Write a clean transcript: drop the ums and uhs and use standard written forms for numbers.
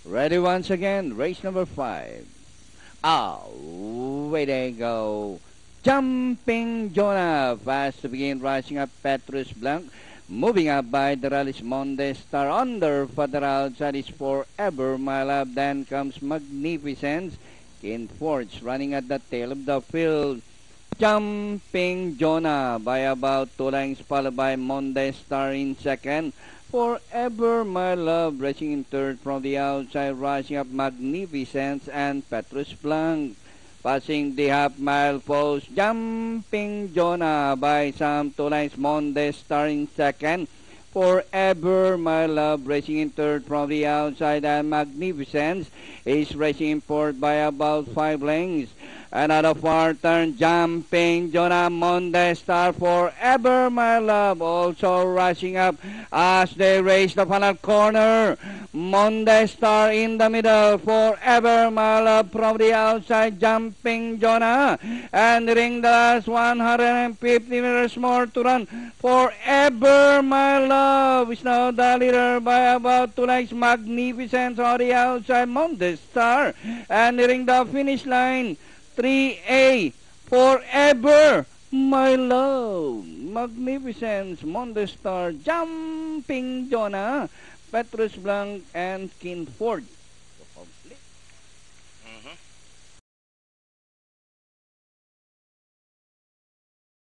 Ready once again, race number 5. Away they go. Jumping Jonah, fast to begin, rising up Petrus Blanc. Moving up by Doralis Monde, Star under Federal, that is Forever My Love. Then comes Magnificence. Kin Forge running at the tail of the field. Jumping Jonah by about 2 lengths, followed by Monde Star in second. Forever My Love racing in third from the outside, rising up Magnificence and Petrus Blanc. Passing the half-mile post, Jumping Jonah by some 2 lengths, Monde Star in second. Forever My Love racing in third from the outside, and Magnificence is racing in fourth by about 5 lengths. Another far turn, Jumping Jonah, Monde Star, Forever My Love also rushing up as they race the final corner. Monde Star in the middle, Forever My Love from the outside, Jumping Jonah. Entering the last 150 meters more to run. Forever My Love is now the leader by about 2 lengths. Magnificence on the outside, Monde Star. Entering the finish line, 3A, Forever My Love, Magnificence, Monde Star, Jumping Jonah, Petrus Blanc, and Kin Ford.